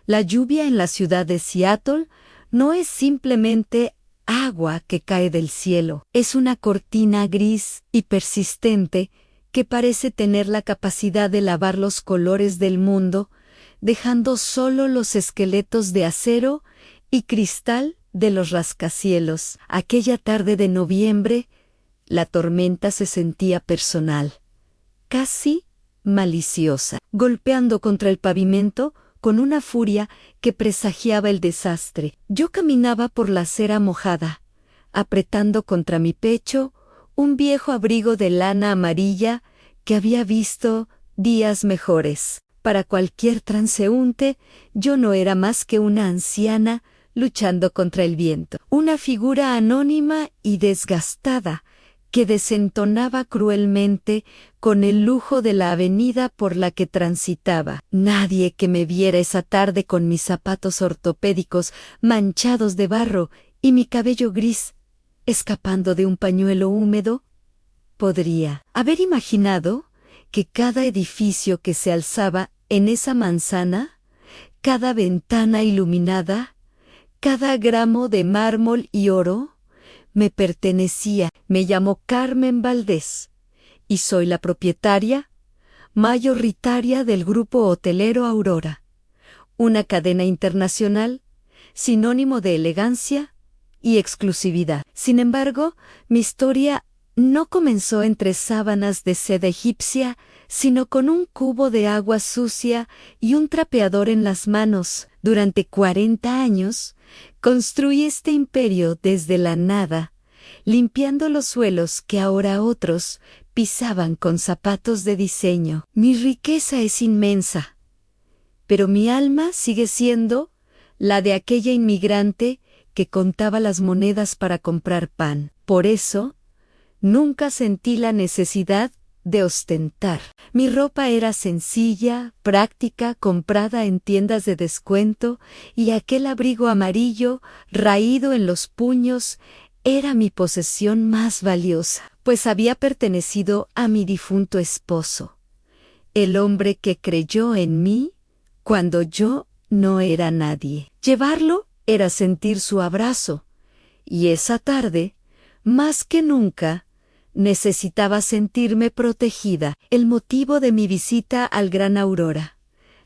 La lluvia en la ciudad de Seattle no es simplemente agua que cae del cielo, es una cortina gris y persistente que parece tener la capacidad de lavar los colores del mundo, dejando solo los esqueletos de acero y cristal de los rascacielos. Aquella tarde de noviembre, la tormenta se sentía personal, casi maliciosa, golpeando contra el pavimento con una furia que presagiaba el desastre. Yo caminaba por la acera mojada, apretando contra mi pecho un viejo abrigo de lana amarilla que había visto días mejores. Para cualquier transeúnte, yo no era más que una anciana luchando contra el viento, una figura anónima y desgastada que desentonaba cruelmente con el lujo de la avenida por la que transitaba. Nadie que me viera esa tarde con mis zapatos ortopédicos manchados de barro y mi cabello gris, escapando de un pañuelo húmedo, podría haber imaginado que cada edificio que se alzaba en esa manzana, cada ventana iluminada, cada gramo de mármol y oro, me pertenecía. Me llamo Carmen Valdés y soy la propietaria mayoritaria del grupo hotelero Aurora, una cadena internacional sinónimo de elegancia y exclusividad. Sin embargo, mi historia no comenzó entre sábanas de seda egipcia, sino con un cubo de agua sucia y un trapeador en las manos. Durante 40 años, construí este imperio desde la nada, limpiando los suelos que ahora otros pisaban con zapatos de diseño. Mi riqueza es inmensa, pero mi alma sigue siendo la de aquella inmigrante que contaba las monedas para comprar pan. Por eso, nunca sentí la necesidad de ostentar. Mi ropa era sencilla, práctica, comprada en tiendas de descuento, y aquel abrigo amarillo, raído en los puños, era mi posesión más valiosa, pues había pertenecido a mi difunto esposo, el hombre que creyó en mí cuando yo no era nadie. Llevarlo era sentir su abrazo, y esa tarde, más que nunca, necesitaba sentirme protegida. El motivo de mi visita al Gran Aurora,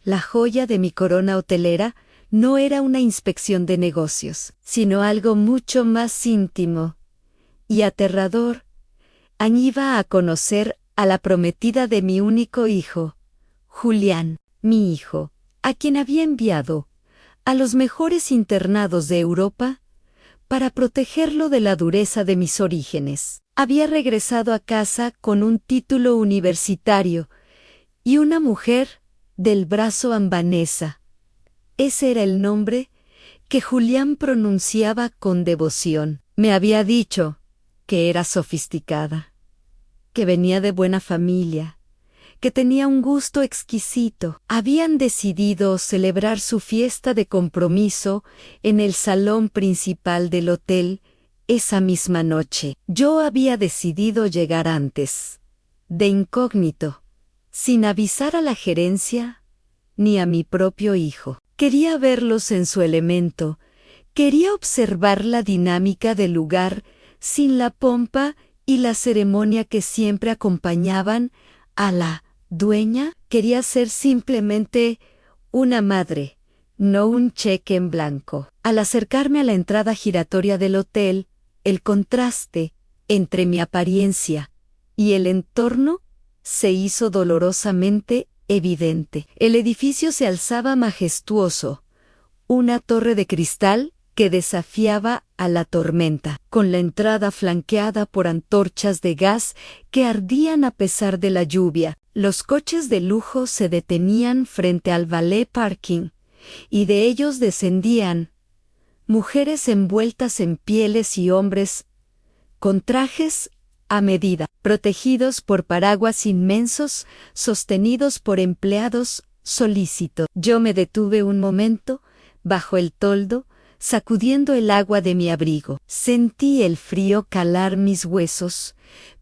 la joya de mi corona hotelera, no era una inspección de negocios, sino algo mucho más íntimo y aterrador. Iba a conocer a la prometida de mi único hijo, Julián, mi hijo, a quien había enviado a los mejores internados de Europa para protegerlo de la dureza de mis orígenes. Había regresado a casa con un título universitario y una mujer del brazo ambanesa. Ese era el nombre que Julián pronunciaba con devoción. Me había dicho que era sofisticada, que venía de buena familia, que tenía un gusto exquisito. Habían decidido celebrar su fiesta de compromiso en el salón principal del hotel esa misma noche. Yo había decidido llegar antes, de incógnito, sin avisar a la gerencia ni a mi propio hijo. Quería verlos en su elemento, quería observar la dinámica del lugar sin la pompa y la ceremonia que siempre acompañaban a la dueña. Quería ser simplemente una madre, no un cheque en blanco. Al acercarme a la entrada giratoria del hotel, el contraste entre mi apariencia y el entorno se hizo dolorosamente evidente. El edificio se alzaba majestuoso, una torre de cristal que desafiaba a la tormenta, con la entrada flanqueada por antorchas de gas que ardían a pesar de la lluvia. Los coches de lujo se detenían frente al valet parking, y de ellos descendían mujeres envueltas en pieles y hombres con trajes a medida, protegidos por paraguas inmensos sostenidos por empleados solícitos. Yo me detuve un momento bajo el toldo, sacudiendo el agua de mi abrigo. Sentí el frío calar mis huesos,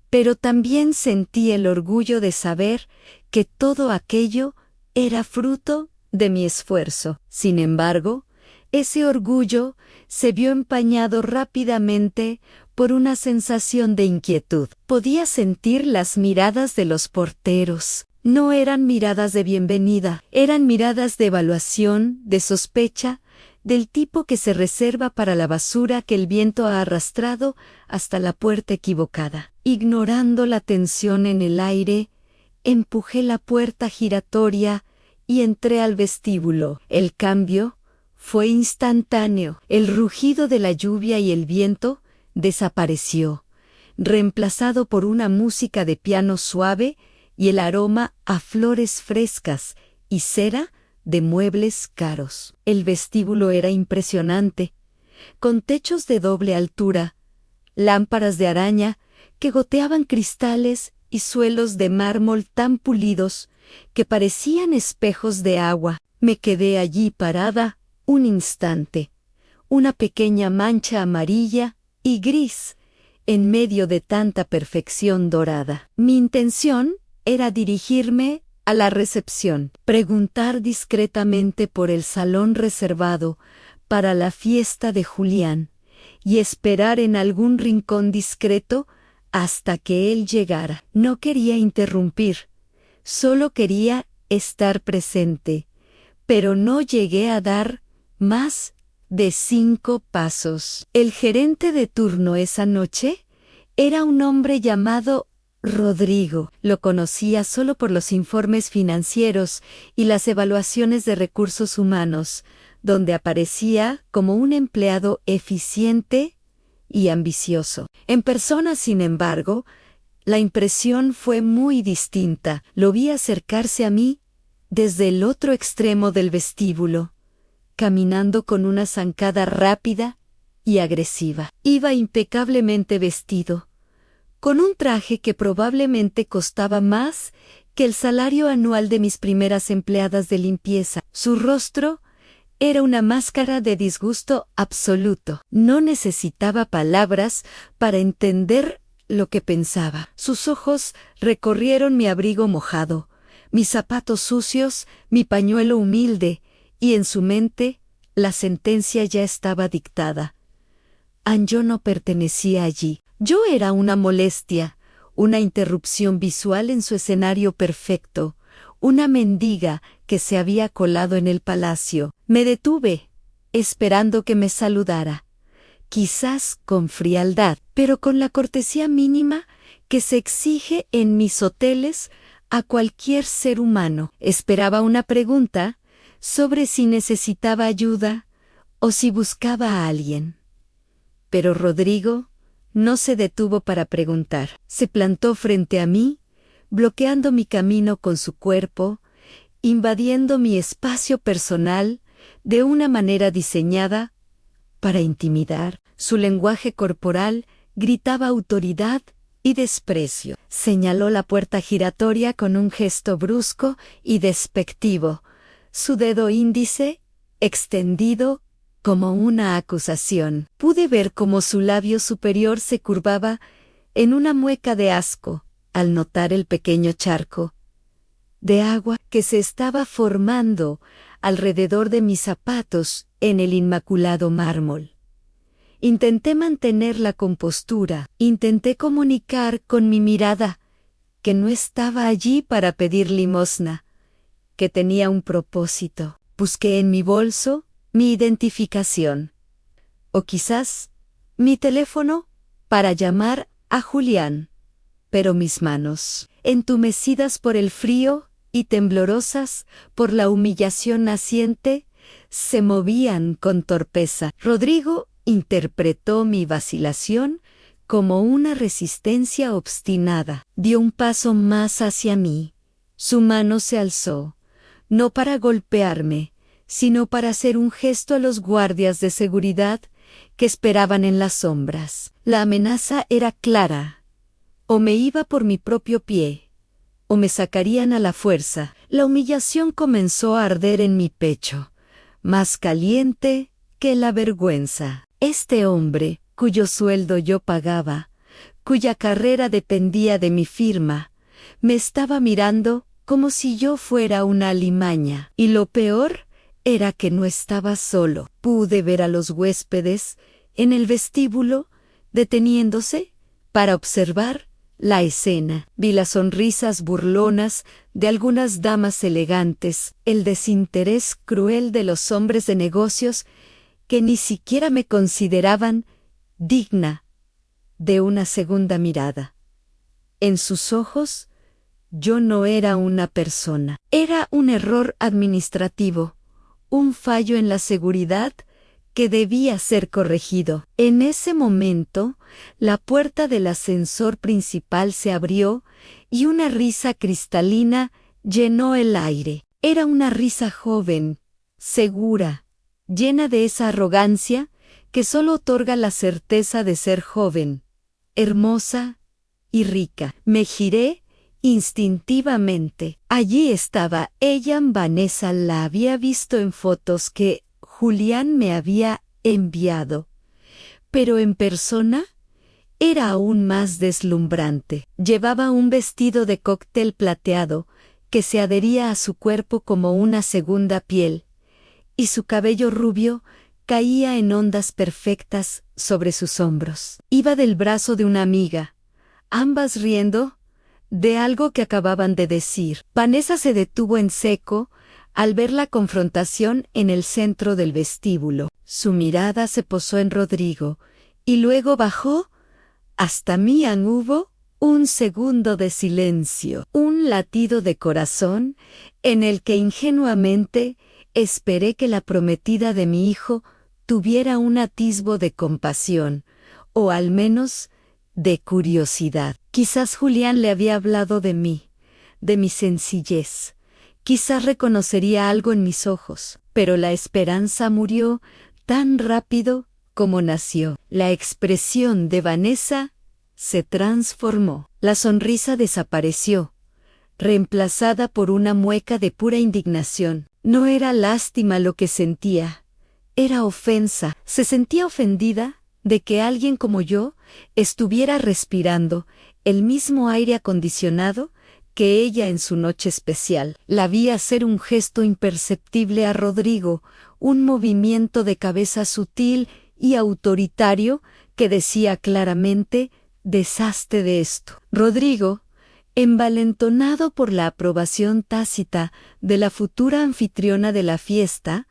pero también sentí el orgullo de saber que todo aquello era fruto de mi esfuerzo. Sin embargo, ese orgullo se vio empañado rápidamente por una sensación de inquietud. Podía sentir las miradas de los porteros. No eran miradas de bienvenida, eran miradas de evaluación, de sospecha, del tipo que se reserva para la basura que el viento ha arrastrado hasta la puerta equivocada. Ignorando la tensión en el aire, empujé la puerta giratoria y entré al vestíbulo. El cambio fue instantáneo. El rugido de la lluvia y el viento desapareció, reemplazado por una música de piano suave y el aroma a flores frescas y cera de muebles caros. El vestíbulo era impresionante, con techos de doble altura, lámparas de araña que goteaban cristales y suelos de mármol tan pulidos que parecían espejos de agua. Me quedé allí parada un instante, una pequeña mancha amarilla y gris en medio de tanta perfección dorada. Mi intención era dirigirme a la recepción, preguntar discretamente por el salón reservado para la fiesta de Julián y esperar en algún rincón discreto hasta que él llegara. No quería interrumpir, solo quería estar presente, pero no llegué a dar más de 5 pasos. El gerente de turno esa noche era un hombre llamado Rodrigo. Lo conocía solo por los informes financieros y las evaluaciones de recursos humanos, donde aparecía como un empleado eficiente y ambicioso. En persona, sin embargo, la impresión fue muy distinta. Lo vi acercarse a mí desde el otro extremo del vestíbulo, caminando con una zancada rápida y agresiva. Iba impecablemente vestido, con un traje que probablemente costaba más que el salario anual de mis primeras empleadas de limpieza. Su rostro era una máscara de disgusto absoluto. No necesitaba palabras para entender lo que pensaba. Sus ojos recorrieron mi abrigo mojado, mis zapatos sucios, mi pañuelo humilde, y en su mente la sentencia ya estaba dictada. Yo no pertenecía allí. Yo era una molestia, una interrupción visual en su escenario perfecto, una mendiga que se había colado en el palacio. Me detuve, esperando que me saludara, quizás con frialdad, pero con la cortesía mínima que se exige en mis hoteles a cualquier ser humano. Esperaba una pregunta sobre si necesitaba ayuda o si buscaba a alguien. Pero Rodrigo no se detuvo para preguntar. Se plantó frente a mí, bloqueando mi camino con su cuerpo, invadiendo mi espacio personal de una manera diseñada para intimidar. Su lenguaje corporal gritaba autoridad y desprecio. Señaló la puerta giratoria con un gesto brusco y despectivo, su dedo índice extendido como una acusación. Pude ver cómo su labio superior se curvaba en una mueca de asco al notar el pequeño charco de agua que se estaba formando alrededor de mis zapatos en el inmaculado mármol. Intenté mantener la compostura, intenté comunicar con mi mirada que no estaba allí para pedir limosna, que tenía un propósito. Busqué en mi bolso mi identificación, o quizás mi teléfono para llamar a Julián, pero mis manos, entumecidas por el frío y temblorosas por la humillación naciente, se movían con torpeza. Rodrigo interpretó mi vacilación como una resistencia obstinada. Dio un paso más hacia mí. Su mano se alzó, no para golpearme, sino para hacer un gesto a los guardias de seguridad que esperaban en las sombras. La amenaza era clara. O me iba por mi propio pie, o me sacarían a la fuerza. La humillación comenzó a arder en mi pecho, más caliente que la vergüenza. Este hombre, cuyo sueldo yo pagaba, cuya carrera dependía de mi firma, me estaba mirando como si yo fuera una alimaña. Y lo peor era que no estaba solo. Pude ver a los huéspedes en el vestíbulo deteniéndose para observar la escena. Vi las sonrisas burlonas de algunas damas elegantes, el desinterés cruel de los hombres de negocios que ni siquiera me consideraban digna de una segunda mirada. En sus ojos, yo no era una persona. Era un error administrativo, un fallo en la seguridad que debía ser corregido. En ese momento, la puerta del ascensor principal se abrió y una risa cristalina llenó el aire. Era una risa joven, segura, llena de esa arrogancia que solo otorga la certeza de ser joven, hermosa y rica. Me giré instintivamente. Allí estaba ella. Vanessa la había visto en fotos que Julián me había enviado, pero en persona era aún más deslumbrante. Llevaba un vestido de cóctel plateado que se adhería a su cuerpo como una segunda piel, y su cabello rubio caía en ondas perfectas sobre sus hombros. Iba del brazo de una amiga, ambas riendo de algo que acababan de decir. Vanessa se detuvo en seco al ver la confrontación en el centro del vestíbulo. Su mirada se posó en Rodrigo y luego bajó hasta mí. Hubo un segundo de silencio, un latido de corazón en el que ingenuamente esperé que la prometida de mi hijo tuviera un atisbo de compasión, o al menos de curiosidad. Quizás Julián le había hablado de mí, de mi sencillez. Quizás reconocería algo en mis ojos, pero la esperanza murió tan rápido como nació. La expresión de Vanessa se transformó. La sonrisa desapareció, reemplazada por una mueca de pura indignación. No era lástima lo que sentía, era ofensa. Se sentía ofendida de que alguien como yo estuviera respirando el mismo aire acondicionado que ella en su noche especial. La vi hacer un gesto imperceptible a Rodrigo, un movimiento de cabeza sutil y autoritario que decía claramente: deshazte de esto. Rodrigo, envalentonado por la aprobación tácita de la futura anfitriona de la fiesta,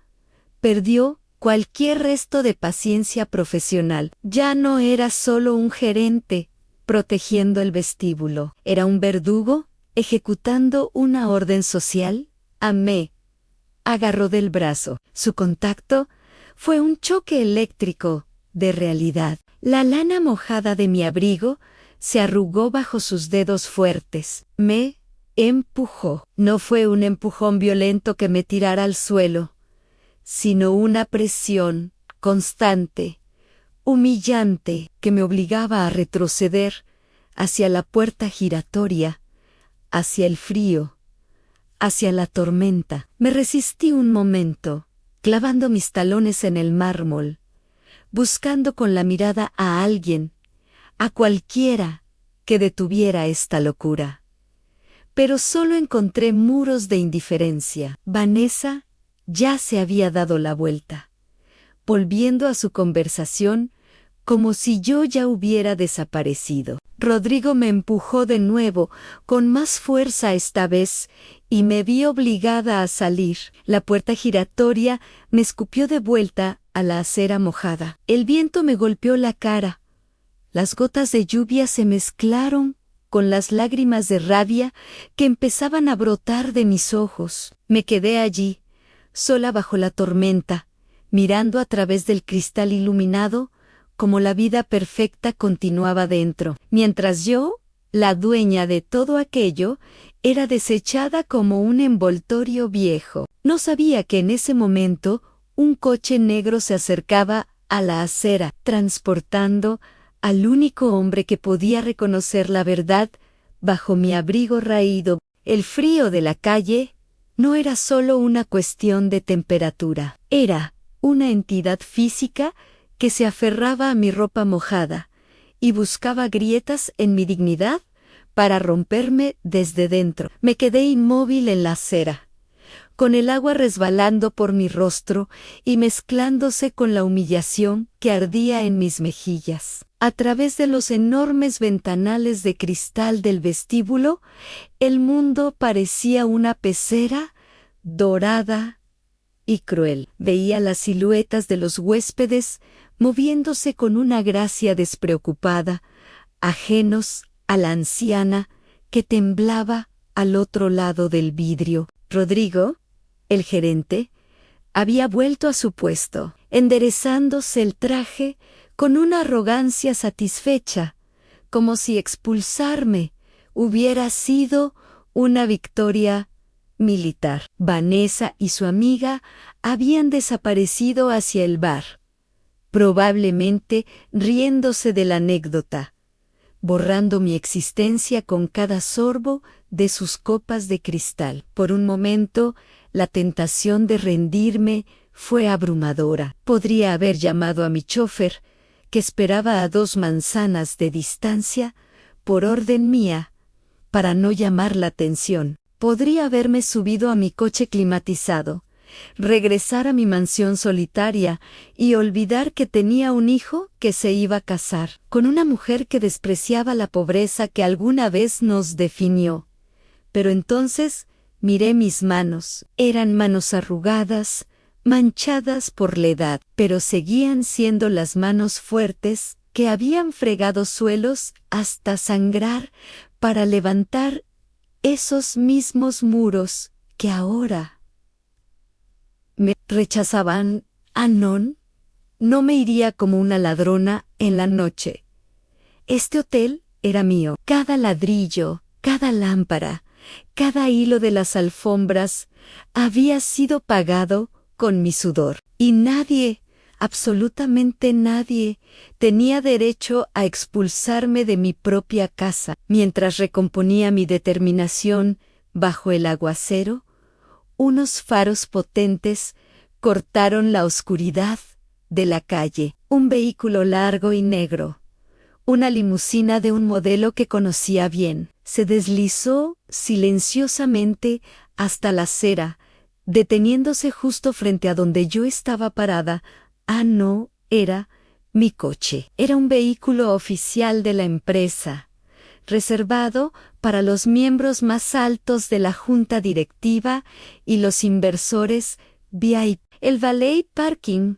perdió cualquier resto de paciencia profesional. Ya no era solo un gerente protegiendo el vestíbulo, era un verdugo ejecutando una orden social. Me agarró del brazo. Su contacto fue un choque eléctrico de realidad. La lana mojada de mi abrigo se arrugó bajo sus dedos fuertes. Me empujó. No fue un empujón violento que me tirara al suelo, sino una presión constante, humillante, que me obligaba a retroceder hacia la puerta giratoria, hacia el frío, hacia la tormenta. Me resistí un momento, clavando mis talones en el mármol, buscando con la mirada a alguien, a cualquiera que detuviera esta locura. Pero solo encontré muros de indiferencia. Vanessa ya se había dado la vuelta, volviendo a su conversación como si yo ya hubiera desaparecido. Rodrigo me empujó de nuevo, con más fuerza esta vez, y me vi obligada a salir. La puerta giratoria me escupió de vuelta a la acera mojada. El viento me golpeó la cara. Las gotas de lluvia se mezclaron con las lágrimas de rabia que empezaban a brotar de mis ojos. Me quedé allí, sola bajo la tormenta, mirando a través del cristal iluminado como la vida perfecta continuaba dentro, mientras yo, la dueña de todo aquello, era desechada como un envoltorio viejo. No sabía que en ese momento un coche negro se acercaba a la acera, transportando al único hombre que podía reconocer la verdad bajo mi abrigo raído. El frío de la calle no era solo una cuestión de temperatura, era una entidad física que se aferraba a mi ropa mojada y buscaba grietas en mi dignidad para romperme desde dentro. Me quedé inmóvil en la acera, con el agua resbalando por mi rostro y mezclándose con la humillación que ardía en mis mejillas. A través de los enormes ventanales de cristal del vestíbulo, el mundo parecía una pecera dorada y cruel. Veía las siluetas de los huéspedes moviéndose con una gracia despreocupada, ajenos a la anciana que temblaba al otro lado del vidrio. Rodrigo, el gerente, había vuelto a su puesto, enderezándose el traje con una arrogancia satisfecha, como si expulsarme hubiera sido una victoria militar. Vanessa y su amiga habían desaparecido hacia el bar, probablemente riéndose de la anécdota, borrando mi existencia con cada sorbo de sus copas de cristal. Por un momento, la tentación de rendirme fue abrumadora. Podría haber llamado a mi chofer, que esperaba a 2 manzanas de distancia, por orden mía, para no llamar la atención. Podría haberme subido a mi coche climatizado, regresar a mi mansión solitaria y olvidar que tenía un hijo que se iba a casar con una mujer que despreciaba la pobreza que alguna vez nos definió. Pero entonces miré mis manos. Eran manos arrugadas, manchadas por la edad, pero seguían siendo las manos fuertes que habían fregado suelos hasta sangrar para levantar esos mismos muros que ahora me rechazaban. No me iría como una ladrona en la noche. Este hotel era mío. Cada ladrillo, cada lámpara, cada hilo de las alfombras había sido pagado con mi sudor. Y nadie, absolutamente nadie, tenía derecho a expulsarme de mi propia casa. Mientras recomponía mi determinación bajo el aguacero, unos faros potentes cortaron la oscuridad de la calle. Un vehículo largo y negro, una limusina de un modelo que conocía bien, se deslizó silenciosamente hasta la acera, deteniéndose justo frente a donde yo estaba parada. No, era mi coche. Era un vehículo oficial de la empresa, reservado para los miembros más altos de la junta directiva y los inversores VIP. El valet parking,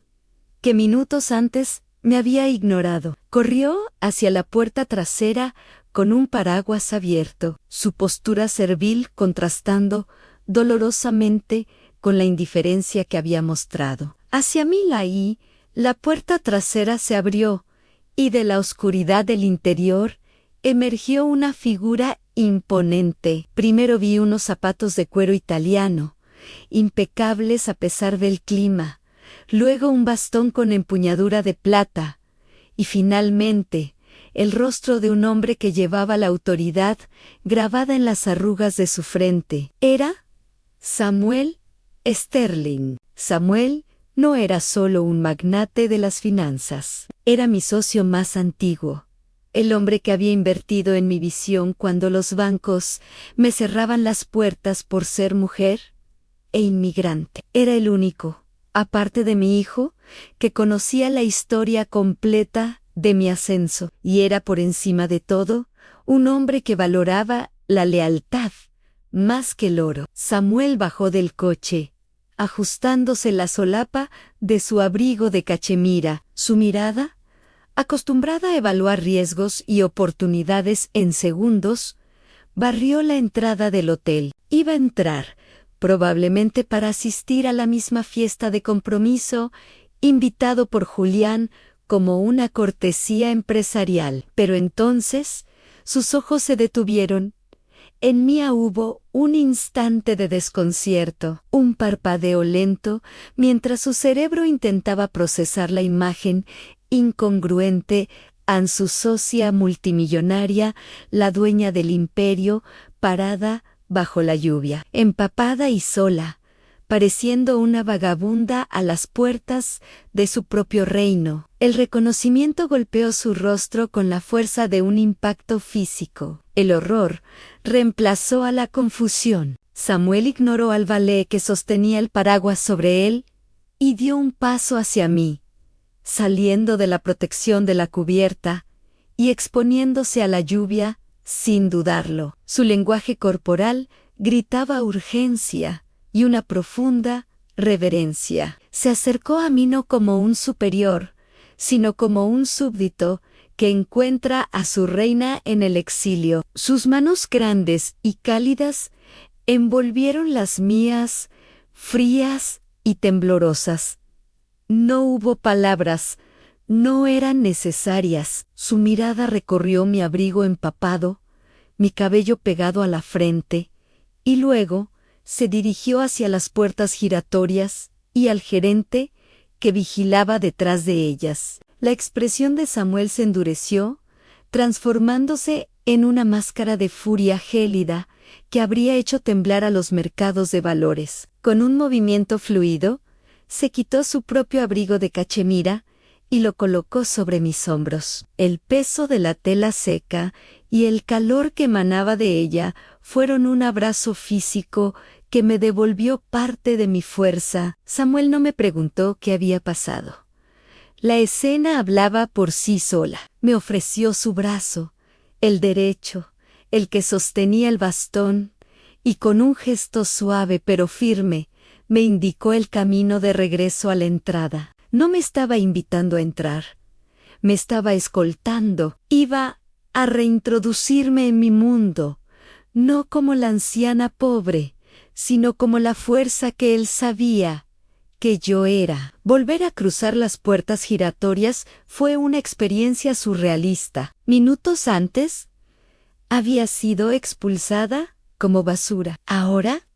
que minutos antes me había ignorado, corrió hacia la puerta trasera con un paraguas abierto, su postura servil contrastando dolorosamente con la indiferencia que había mostrado. Hacia mí la puerta trasera se abrió y de la oscuridad del interior emergió una figura imponente. Primero vi unos zapatos de cuero italiano, impecables a pesar del clima, luego un bastón con empuñadura de plata, y finalmente el rostro de un hombre que llevaba la autoridad grabada en las arrugas de su frente. Era Samuel Sterling. Samuel no era solo un magnate de las finanzas, era mi socio más antiguo, el hombre que había invertido en mi visión cuando los bancos me cerraban las puertas por ser mujer e inmigrante. Era el único, aparte de mi hijo, que conocía la historia completa de mi ascenso, y era por encima de todo un hombre que valoraba la lealtad más que el oro. Samuel bajó del coche, ajustándose la solapa de su abrigo de cachemira. Su mirada, acostumbrada a evaluar riesgos y oportunidades en segundos, barrió la entrada del hotel. Iba a entrar, probablemente para asistir a la misma fiesta de compromiso, invitado por Julián como una cortesía empresarial. Pero entonces sus ojos se detuvieron. En mí hubo un instante de desconcierto, un parpadeo lento, mientras su cerebro intentaba procesar la imagen incongruente a su socia multimillonaria, la dueña del imperio, parada bajo la lluvia, empapada y sola, pareciendo una vagabunda a las puertas de su propio reino. El reconocimiento golpeó su rostro con la fuerza de un impacto físico. El horror reemplazó a la confusión. Samuel ignoró al valet que sostenía el paraguas sobre él y dio un paso hacia mí, saliendo de la protección de la cubierta y exponiéndose a la lluvia sin dudarlo. Su lenguaje corporal gritaba urgencia y una profunda reverencia. Se acercó a mí no como un superior, sino como un súbdito que encuentra a su reina en el exilio. Sus manos grandes y cálidas envolvieron las mías, frías y temblorosas. No hubo palabras, no eran necesarias. Su mirada recorrió mi abrigo empapado, mi cabello pegado a la frente, y luego se dirigió hacia las puertas giratorias y al gerente que vigilaba detrás de ellas. La expresión de Samuel se endureció, transformándose en una máscara de furia gélida que habría hecho temblar a los mercados de valores. Con un movimiento fluido, se quitó su propio abrigo de cachemira y lo colocó sobre mis hombros. El peso de la tela seca y el calor que emanaba de ella fueron un abrazo físico que me devolvió parte de mi fuerza. Samuel no me preguntó qué había pasado. La escena hablaba por sí sola. Me ofreció su brazo, el derecho, el que sostenía el bastón, y con un gesto suave pero firme, me indicó el camino de regreso a la entrada. No me estaba invitando a entrar, me estaba escoltando. Iba a reintroducirme en mi mundo, no como la anciana pobre, sino como la fuerza que él sabía que yo era. Volver a cruzar las puertas giratorias fue una experiencia surrealista. Minutos antes, había sido expulsada como basura. Ahora,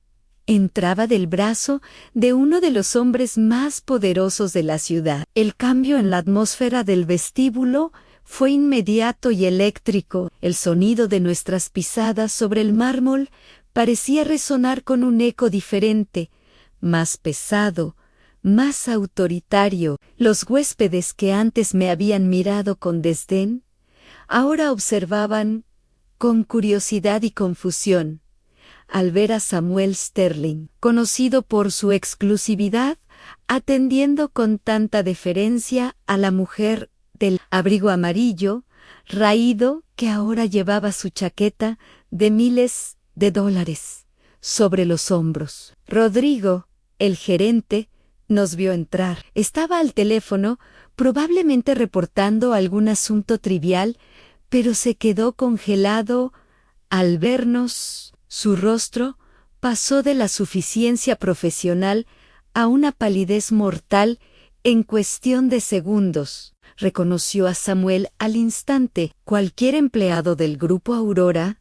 entraba del brazo de uno de los hombres más poderosos de la ciudad. El cambio en la atmósfera del vestíbulo fue inmediato y eléctrico. El sonido de nuestras pisadas sobre el mármol parecía resonar con un eco diferente, más pesado, más autoritario. Los huéspedes que antes me habían mirado con desdén, ahora observaban con curiosidad y confusión al ver a Samuel Sterling, conocido por su exclusividad, atendiendo con tanta deferencia a la mujer del abrigo amarillo, raído, que ahora llevaba su chaqueta de miles de dólares sobre los hombros. Rodrigo, el gerente, nos vio entrar. Estaba al teléfono, probablemente reportando algún asunto trivial, pero se quedó congelado al vernos. Su rostro pasó de la suficiencia profesional a una palidez mortal en cuestión de segundos. Reconoció a Samuel al instante. Cualquier empleado del Grupo Aurora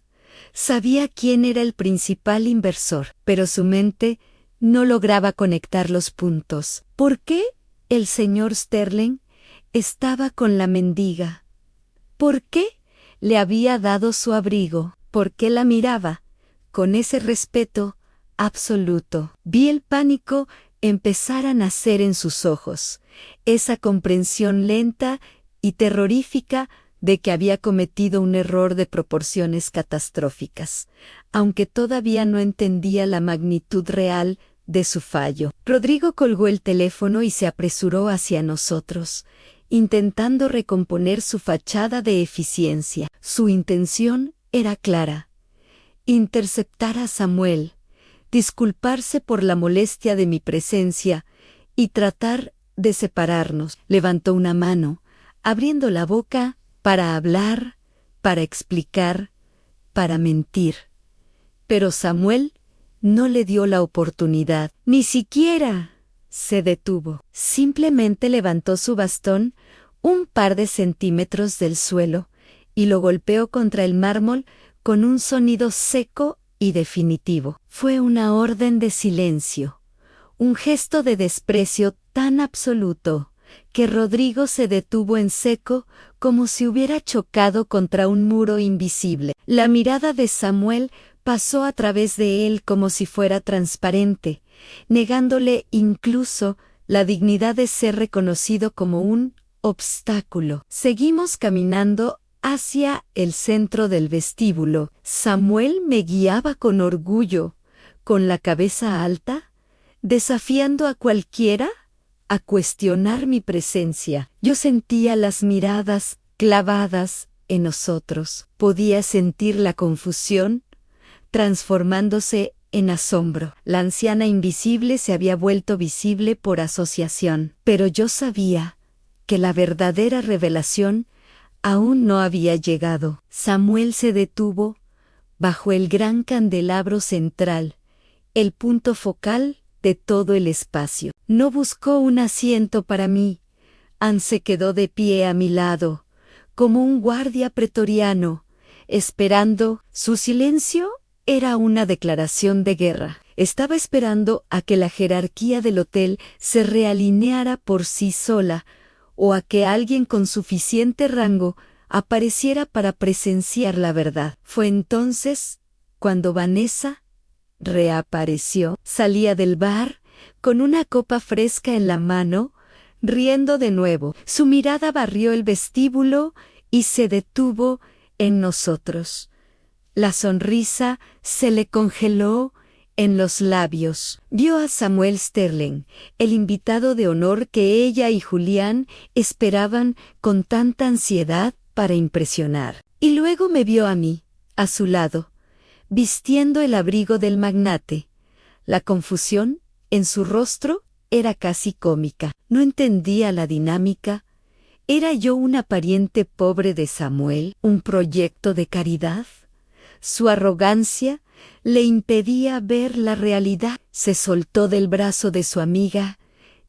sabía quién era el principal inversor, pero su mente no lograba conectar los puntos. ¿Por qué el señor Sterling estaba con la mendiga? ¿Por qué le había dado su abrigo? ¿Por qué la miraba con ese respeto absoluto? Vi el pánico empezar a nacer en sus ojos, esa comprensión lenta y terrorífica de que había cometido un error de proporciones catastróficas, aunque todavía no entendía la magnitud real de su fallo. Rodrigo colgó el teléfono y se apresuró hacia nosotros, intentando recomponer su fachada de eficiencia. Su intención era clara: interceptar a Samuel, disculparse por la molestia de mi presencia y tratar de separarnos. Levantó una mano, abriendo la boca para hablar, para explicar, para mentir. Pero Samuel no le dio la oportunidad. Ni siquiera se detuvo. Simplemente levantó su bastón un par de centímetros del suelo y lo golpeó contra el mármol con un sonido seco y definitivo. Fue una orden de silencio, un gesto de desprecio tan absoluto que Rodrigo se detuvo en seco como si hubiera chocado contra un muro invisible. La mirada de Samuel pasó a través de él como si fuera transparente, negándole incluso la dignidad de ser reconocido como un obstáculo. Seguimos caminando hacia el centro del vestíbulo. Samuel me guiaba con orgullo, con la cabeza alta, desafiando a cualquiera a cuestionar mi presencia. Yo sentía las miradas clavadas en nosotros. Podía sentir la confusión transformándose en asombro. La anciana invisible se había vuelto visible por asociación, pero yo sabía que la verdadera revelación aún no había llegado. Samuel se detuvo bajo el gran candelabro central, el punto focal de todo el espacio. No buscó un asiento para mí. Ann se quedó de pie a mi lado, como un guardia pretoriano, esperando. Su silencio era una declaración de guerra. Estaba esperando a que la jerarquía del hotel se realineara por sí sola, o a que alguien con suficiente rango apareciera para presenciar la verdad. Fue entonces cuando Vanessa reapareció. Salía del bar con una copa fresca en la mano, riendo de nuevo. Su mirada barrió el vestíbulo y se detuvo en nosotros. La sonrisa se le congeló en los labios. Vio a Samuel Sterling, el invitado de honor que ella y Julián esperaban con tanta ansiedad para impresionar. Y luego me vio a mí, a su lado, vistiendo el abrigo del magnate. La confusión en su rostro era casi cómica. No entendía la dinámica. ¿Era yo una pariente pobre de Samuel, un proyecto de caridad? Su arrogancia le impedía ver la realidad. Se soltó del brazo de su amiga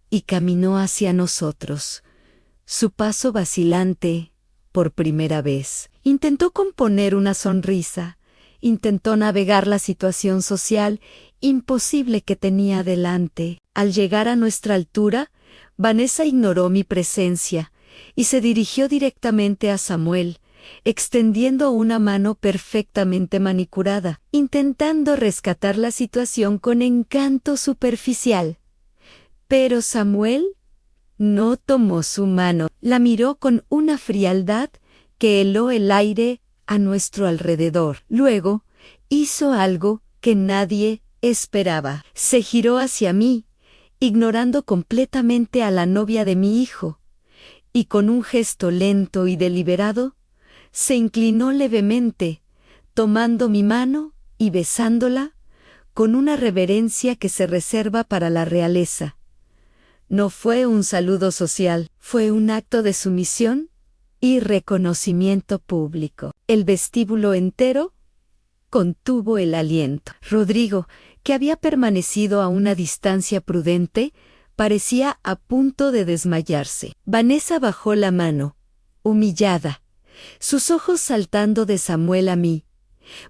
y caminó hacia nosotros. Su paso vacilante, por primera vez. Intentó componer una sonrisa. Intentó navegar la situación social imposible que tenía delante. Al llegar a nuestra altura, Vanessa ignoró mi presencia y se dirigió directamente a Samuel, extendiendo una mano perfectamente manicurada, intentando rescatar la situación con encanto superficial. Pero Samuel no tomó su mano, la miró con una frialdad que heló el aire a nuestro alrededor. Luego, hizo algo que nadie esperaba. Se giró hacia mí, ignorando completamente a la novia de mi hijo, y con un gesto lento y deliberado, se inclinó levemente, tomando mi mano y besándola con una reverencia que se reserva para la realeza. No fue un saludo social, fue un acto de sumisión y reconocimiento público. El vestíbulo entero contuvo el aliento. Rodrigo, que había permanecido a una distancia prudente, parecía a punto de desmayarse. Vanessa bajó la mano, humillada, sus ojos saltando de Samuel a mí,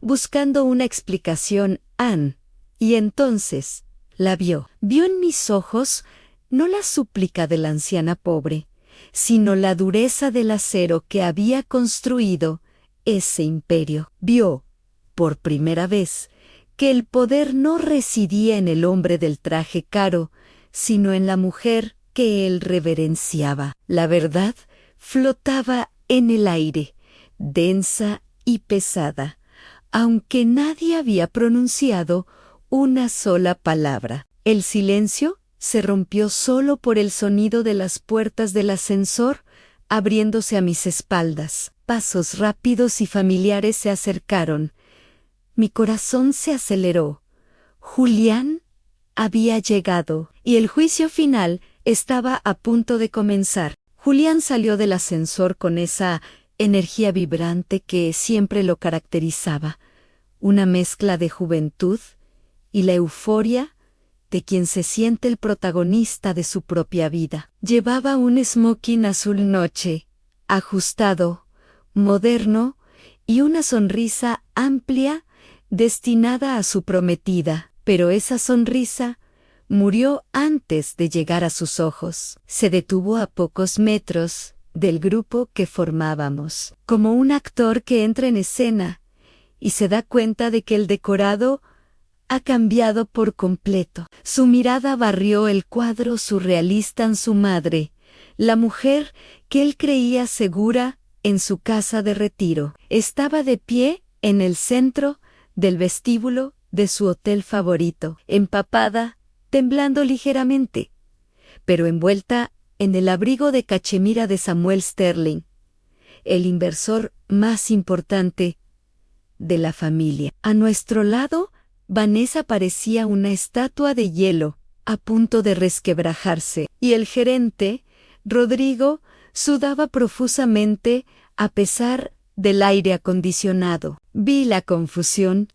buscando una explicación. Ann, y entonces la vio. Vio en mis ojos no la súplica de la anciana pobre, sino la dureza del acero que había construido ese imperio. Vio, por primera vez, que el poder no residía en el hombre del traje caro, sino en la mujer que él reverenciaba. La verdad flotaba en el aire, densa y pesada, aunque nadie había pronunciado una sola palabra. El silencio se rompió solo por el sonido de las puertas del ascensor abriéndose a mis espaldas. Pasos rápidos y familiares se acercaron. Mi corazón se aceleró. Julián había llegado, y el juicio final estaba a punto de comenzar. Julián salió del ascensor con esa energía vibrante que siempre lo caracterizaba, una mezcla de juventud y la euforia de quien se siente el protagonista de su propia vida. Llevaba un smoking azul noche, ajustado, moderno y una sonrisa amplia destinada a su prometida, pero esa sonrisa murió antes de llegar a sus ojos. Se detuvo a pocos metros del grupo que formábamos, como un actor que entra en escena y se da cuenta de que el decorado ha cambiado por completo. Su mirada barrió el cuadro surrealista en su madre, La mujer que él creía segura en su casa de retiro estaba de pie en el centro del vestíbulo de su hotel favorito, empapada, temblando ligeramente, pero envuelta en el abrigo de cachemira de Samuel Sterling, el inversor más importante de la familia. A nuestro lado, Vanessa parecía una estatua de hielo, a punto de resquebrajarse, y el gerente, Rodrigo, sudaba profusamente a pesar del aire acondicionado. Vi la confusión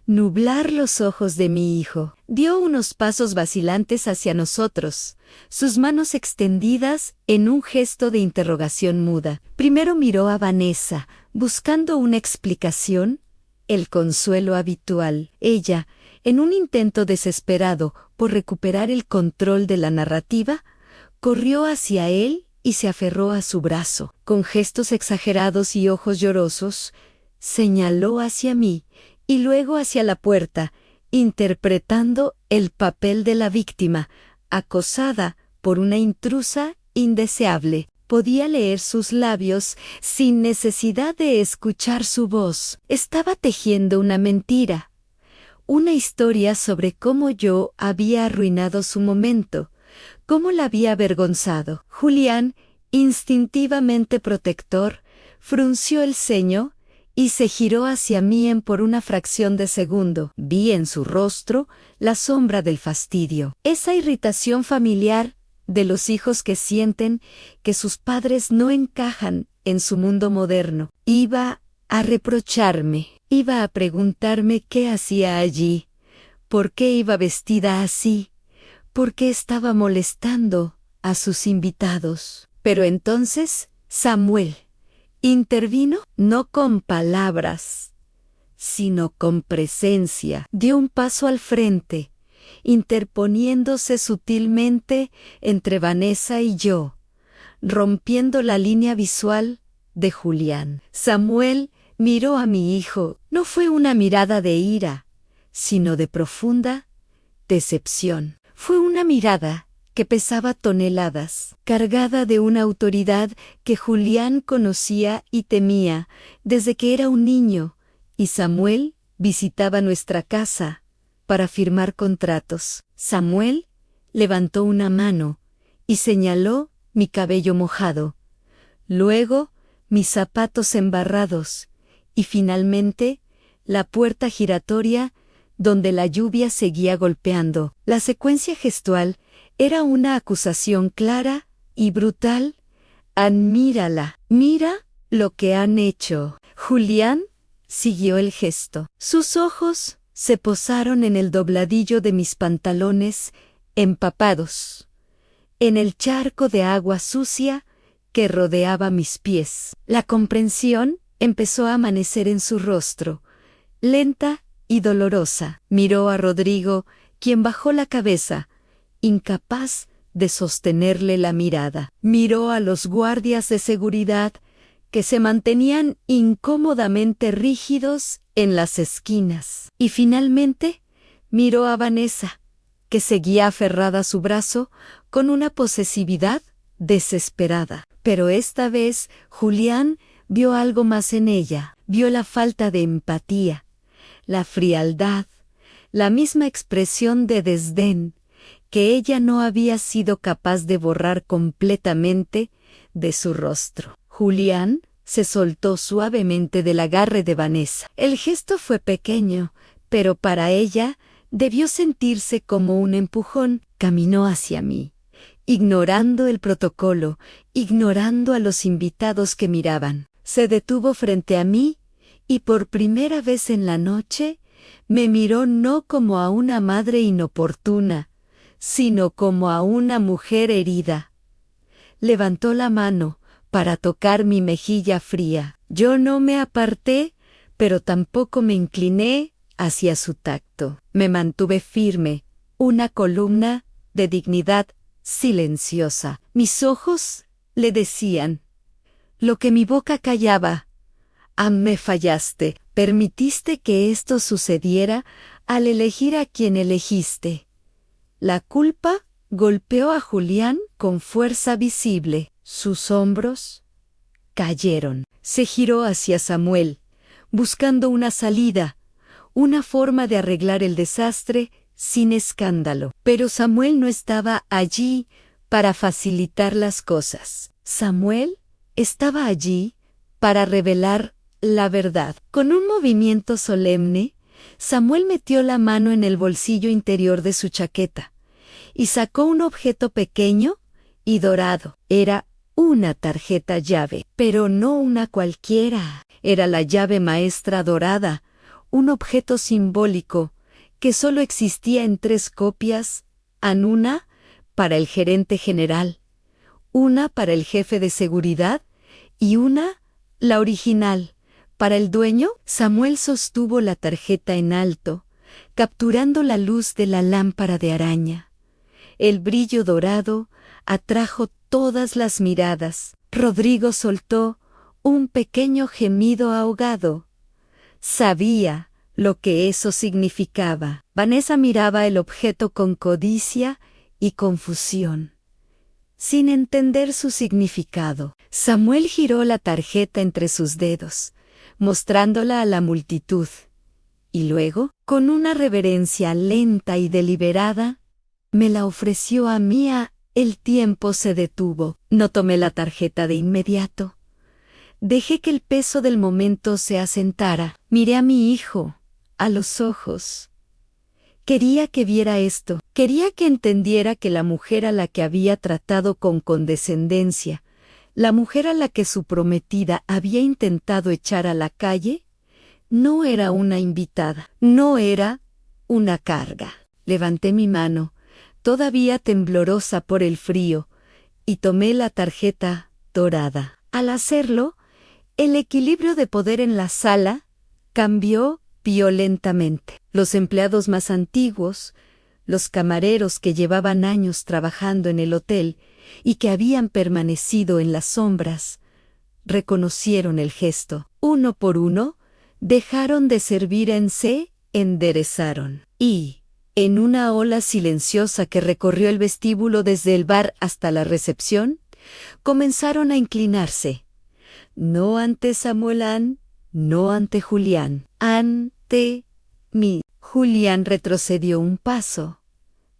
nublar los ojos de mi hijo. Dio unos pasos vacilantes hacia nosotros, sus manos extendidas en un gesto de interrogación muda. Primero miró a Vanessa, buscando una explicación, el consuelo habitual. Ella, en un intento desesperado por recuperar el control de la narrativa, corrió hacia él y se aferró a su brazo. Con gestos exagerados y ojos llorosos, señaló hacia mí y luego hacia la puerta, interpretando el papel de la víctima, acosada por una intrusa indeseable. Podía leer sus labios sin necesidad de escuchar su voz. Estaba tejiendo una mentira, una historia sobre cómo yo había arruinado su momento, cómo la había avergonzado. Julián, instintivamente protector, frunció el ceño y se giró hacia mí por una fracción de segundo. Vi en su rostro la sombra del fastidio, esa irritación familiar de los hijos que sienten que sus padres no encajan en su mundo moderno. Iba a reprocharme, iba a preguntarme qué hacía allí, por qué iba vestida así, por qué estaba molestando a sus invitados. Pero entonces Samuel intervino, no con palabras, sino con presencia. Dio un paso al frente, interponiéndose sutilmente entre Vanessa y yo, rompiendo la línea visual de Julián. Samuel miró a mi hijo. No fue una mirada de ira, sino de profunda decepción. Fue una mirada que pesaba toneladas, cargada de una autoridad que Julián conocía y temía desde que era un niño, y Samuel visitaba nuestra casa para firmar contratos. Samuel levantó una mano y señaló mi cabello mojado, luego mis zapatos embarrados y finalmente la puerta giratoria donde la lluvia seguía golpeando. La secuencia gestual era una acusación clara y brutal. Admírala, mira lo que han hecho. Julián siguió el gesto. Sus ojos se posaron en el dobladillo de mis pantalones empapados, en el charco de agua sucia que rodeaba mis pies. La comprensión empezó a amanecer en su rostro, lenta y dolorosa. Miró a Rodrigo, quien bajó la cabeza, incapaz de sostenerle la mirada. Miró a los guardias de seguridad que se mantenían incómodamente rígidos en las esquinas. Y finalmente miró a Vanessa, que seguía aferrada a su brazo con una posesividad desesperada. Pero esta vez Julián vio algo más en ella. Vio la falta de empatía, la frialdad, la misma expresión de desdén que ella no había sido capaz de borrar completamente de su rostro. Julián se soltó suavemente del agarre de Vanessa. El gesto fue pequeño, pero para ella debió sentirse como un empujón. Caminó hacia mí, ignorando el protocolo, ignorando a los invitados que miraban. Se detuvo frente a mí y por primera vez en la noche me miró no como a una madre inoportuna, sino como a una mujer herida. Levantó la mano para tocar mi mejilla fría. Yo no me aparté, pero tampoco me incliné hacia su tacto. Me mantuve firme, una columna de dignidad silenciosa. Mis ojos le decían lo que mi boca callaba. Me fallaste, permitiste que esto sucediera al elegir a quien elegiste. La culpa golpeó a Julián con fuerza visible. Sus hombros cayeron. Se giró hacia Samuel, buscando una salida, una forma de arreglar el desastre sin escándalo. Pero Samuel no estaba allí para facilitar las cosas. Samuel estaba allí para revelar la verdad. Con un movimiento solemne, Samuel metió la mano en el bolsillo interior de su chaqueta y sacó un objeto pequeño y dorado. Era una tarjeta llave, pero no una cualquiera. Era la llave maestra dorada, un objeto simbólico que solo existía en 3 copias, una para el gerente general, una para el jefe de seguridad y una, la original, para el dueño. Samuel sostuvo la tarjeta en alto, capturando la luz de la lámpara de araña. El brillo dorado atrajo todas las miradas. Rodrigo soltó un pequeño gemido ahogado. Sabía lo que eso significaba. Vanessa miraba el objeto con codicia y confusión, sin entender su significado. Samuel giró la tarjeta entre sus dedos, mostrándola a la multitud, y luego, con una reverencia lenta y deliberada, me la ofreció a mí. El tiempo se detuvo. No tomé la tarjeta de inmediato. Dejé que el peso del momento se asentara. Miré a mi hijo, a los ojos. Quería que viera esto. Quería que entendiera que la mujer a la que había tratado con condescendencia, la mujer a la que su prometida había intentado echar a la calle, no era una invitada, no era una carga. Levanté mi mano, todavía temblorosa por el frío, y tomé la tarjeta dorada. Al hacerlo, el equilibrio de poder en la sala cambió violentamente. Los empleados más antiguos, los camareros que llevaban años trabajando en el hotel y que habían permanecido en las sombras, reconocieron el gesto. Uno por uno, dejaron de servir se enderezaron. Y, en una ola silenciosa que recorrió el vestíbulo desde el bar hasta la recepción, comenzaron a inclinarse. No ante Samuel, no ante Julián, ante mí. Julián retrocedió un paso.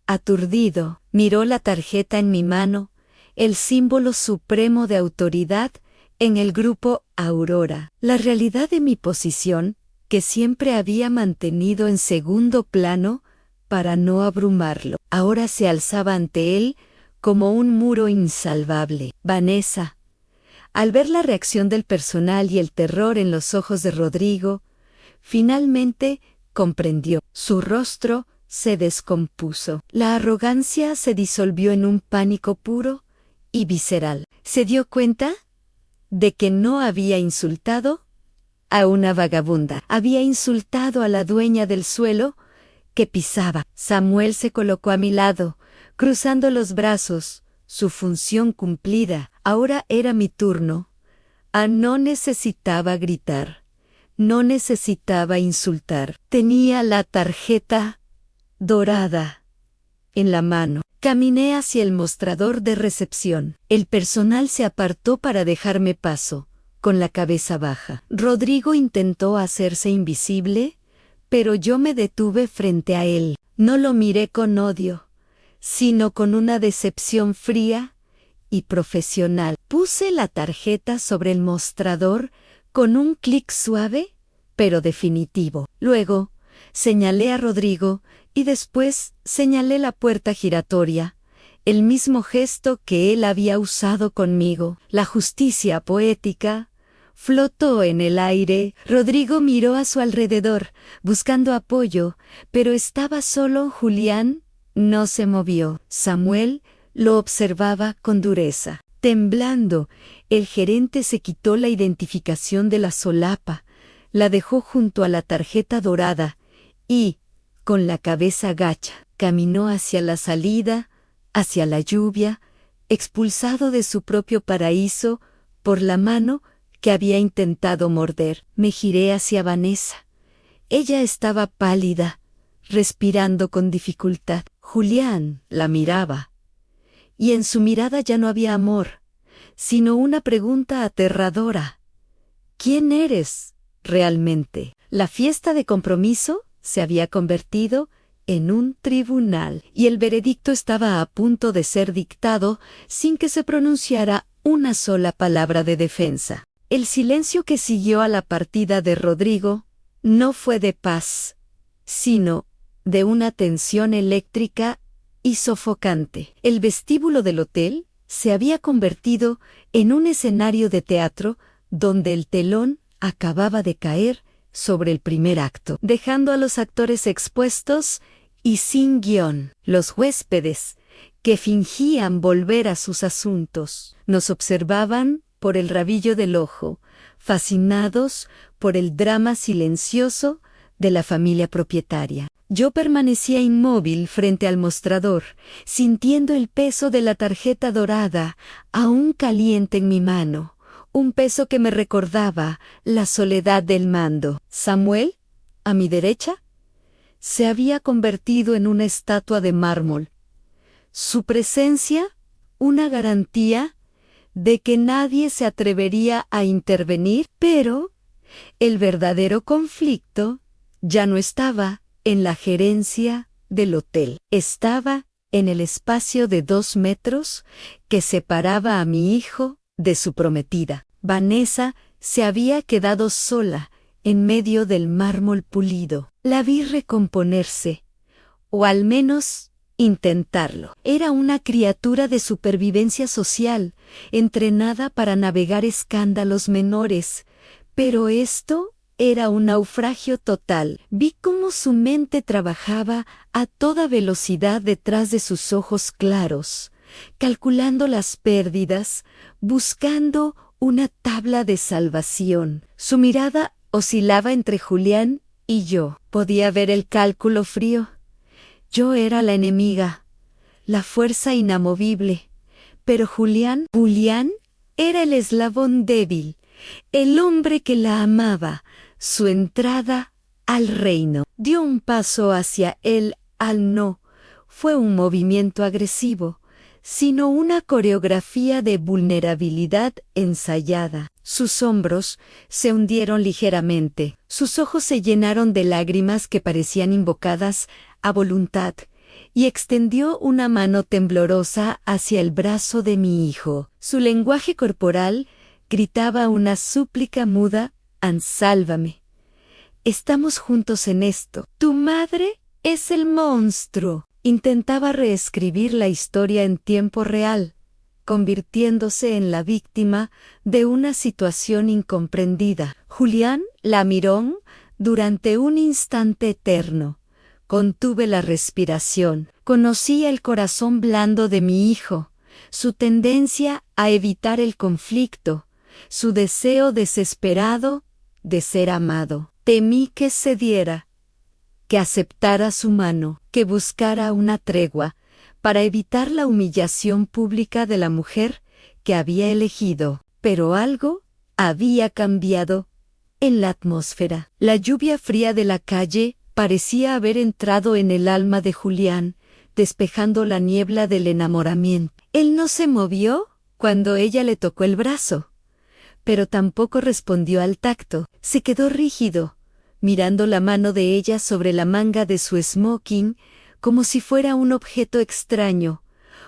Aturdido, miró la tarjeta en mi mano, el símbolo supremo de autoridad en el grupo Aurora. La realidad de mi posición, que siempre había mantenido en segundo plano para no abrumarlo, ahora se alzaba ante él como un muro insalvable. Vanessa, al ver la reacción del personal y el terror en los ojos de Rodrigo, finalmente comprendió. Su rostro se descompuso. La arrogancia se disolvió en un pánico puro y visceral. Se dio cuenta de que no había insultado a una vagabunda. Había insultado a la dueña del suelo que pisaba. Samuel se colocó a mi lado, cruzando los brazos. Su función cumplida. Ahora era mi turno. No necesitaba gritar. No necesitaba insultar. Tenía la tarjeta dorada en la mano. Caminé hacia el mostrador de recepción. El personal se apartó para dejarme paso, con la cabeza baja. Rodrigo intentó hacerse invisible, pero yo me detuve frente a él. No lo miré con odio, sino con una decepción fría y profesional. Puse la tarjeta sobre el mostrador con un clic suave, pero definitivo. Luego, señalé a Rodrigo y después señalé la puerta giratoria, el mismo gesto que él había usado conmigo. La justicia poética flotó en el aire. Rodrigo miró a su alrededor, buscando apoyo, pero estaba solo. Julián no se movió. Samuel lo observaba con dureza. Temblando, el gerente se quitó la identificación de la solapa, la dejó junto a la tarjeta dorada y, con la cabeza gacha, caminó hacia la salida, hacia la lluvia, expulsado de su propio paraíso por la mano que había intentado morder. Me giré hacia Vanessa. Ella estaba pálida, respirando con dificultad. Julián la miraba, y en su mirada ya no había amor, sino una pregunta aterradora. ¿Quién eres realmente? La fiesta de compromiso se había convertido en un tribunal, y el veredicto estaba a punto de ser dictado sin que se pronunciara una sola palabra de defensa. El silencio que siguió a la partida de Rodrigo no fue de paz, sino de una tensión eléctrica y sofocante. El vestíbulo del hotel se había convertido en un escenario de teatro donde el telón acababa de caer sobre el primer acto, dejando a los actores expuestos y sin guión. Los huéspedes, que fingían volver a sus asuntos, nos observaban por el rabillo del ojo, fascinados por el drama silencioso de la familia propietaria. Yo permanecía inmóvil frente al mostrador, sintiendo el peso de la tarjeta dorada aún caliente en mi mano, un peso que me recordaba la soledad del mando. Samuel, a mi derecha, se había convertido en una estatua de mármol. Su presencia, una garantía de que nadie se atrevería a intervenir, pero el verdadero conflicto ya no estaba en la gerencia del hotel. Estaba en el espacio de 2 metros que separaba a mi hijo de su prometida. Vanessa se había quedado sola en medio del mármol pulido. La vi recomponerse, o al menos intentarlo. Era una criatura de supervivencia social, entrenada para navegar escándalos menores, pero esto era un naufragio total. Vi cómo su mente trabajaba a toda velocidad detrás de sus ojos claros, calculando las pérdidas, buscando una tabla de salvación. Su mirada oscilaba entre Julián y yo. Podía ver el cálculo frío. Yo era la enemiga, la fuerza inamovible, pero Julián era el eslabón débil, el hombre que la amaba, su entrada al reino. Dio un paso hacia él al no. Fue un movimiento agresivo, sino una coreografía de vulnerabilidad ensayada. Sus hombros se hundieron ligeramente, sus ojos se llenaron de lágrimas que parecían invocadas a voluntad, y extendió una mano temblorosa hacia el brazo de mi hijo. Su lenguaje corporal gritaba una súplica muda: «Sálvame. Estamos juntos en esto. Tu madre es el monstruo». Intentaba reescribir la historia en tiempo real, convirtiéndose en la víctima de una situación incomprendida. Julián la miró durante un instante eterno. Contuve la respiración. Conocí el corazón blando de mi hijo, su tendencia a evitar el conflicto, su deseo desesperado de ser amado. Temí que cediera, que aceptara su mano, que buscara una tregua para evitar la humillación pública de la mujer que había elegido. Pero algo había cambiado en la atmósfera. La lluvia fría de la calle parecía haber entrado en el alma de Julián, despejando la niebla del enamoramiento. Él no se movió cuando ella le tocó el brazo, pero tampoco respondió al tacto. Se quedó rígido, mirando la mano de ella sobre la manga de su smoking, como si fuera un objeto extraño,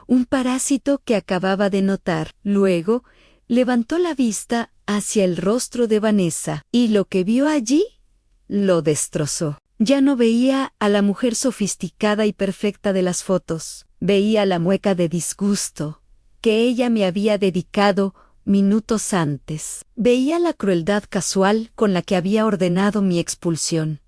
un parásito que acababa de notar. Luego, levantó la vista hacia el rostro de Vanessa, y lo que vio allí lo destrozó. Ya no veía a la mujer sofisticada y perfecta de las fotos. Veía la mueca de disgusto que ella me había dedicado minutos antes. Veía la crueldad casual con la que había ordenado mi expulsión.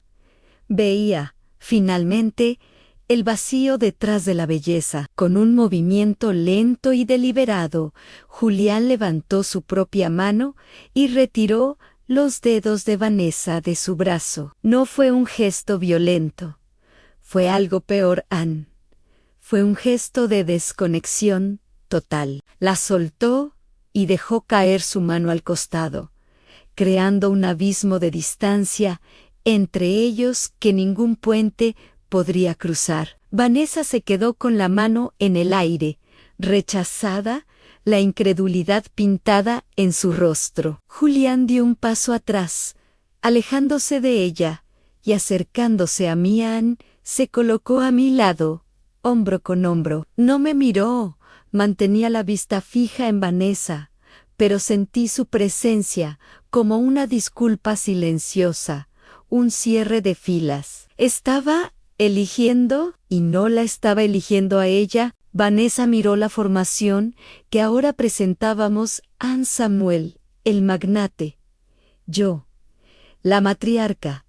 Veía, finalmente, el vacío detrás de la belleza. Con un movimiento lento y deliberado, Julián levantó su propia mano y retiró los dedos de Vanessa de su brazo. No fue un gesto violento. Fue algo peor, Anne. Fue un gesto de desconexión total. La soltó y dejó caer su mano al costado, creando un abismo de distancia entre ellos que ningún puente podría cruzar. Vanessa se quedó con la mano en el aire, rechazada, la incredulidad pintada en su rostro. Julián dio un paso atrás, alejándose de ella, y acercándose a mí, se colocó a mi lado, hombro con hombro. No me miró, mantenía la vista fija en Vanessa, pero sentí su presencia como una disculpa silenciosa, un cierre de filas. Estaba eligiendo, y no la estaba eligiendo a ella. Vanessa miró la formación que ahora presentábamos: Anne Samuel, el magnate; yo, la matriarca;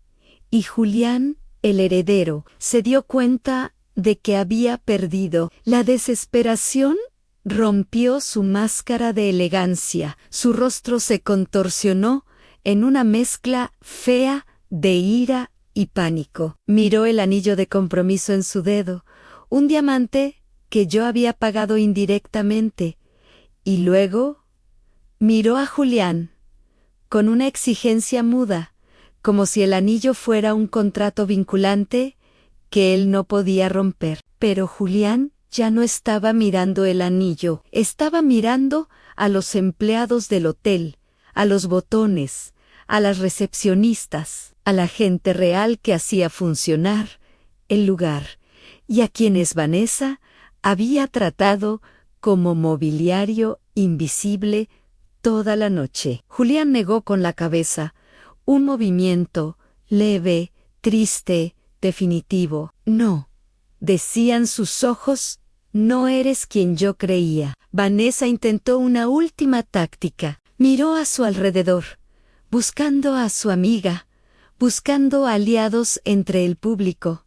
y Julián, el heredero. Se dio cuenta de que había perdido. La desesperación rompió su máscara de elegancia. Su rostro se contorsionó en una mezcla fea de ira y pánico. Miró el anillo de compromiso en su dedo, un diamante que yo había pagado indirectamente, y luego miró a Julián con una exigencia muda, como si el anillo fuera un contrato vinculante que él no podía romper. Pero Julián ya no estaba mirando el anillo, estaba mirando a los empleados del hotel, a los botones, a las recepcionistas, a la gente real que hacía funcionar el lugar, y a quienes Vanessa había tratado como mobiliario invisible toda la noche. Julián negó con la cabeza, un movimiento leve, triste, definitivo. No, decían sus ojos, no eres quien yo creía. Vanessa intentó una última táctica. Miró a su alrededor, buscando a su amiga, buscando aliados entre el público,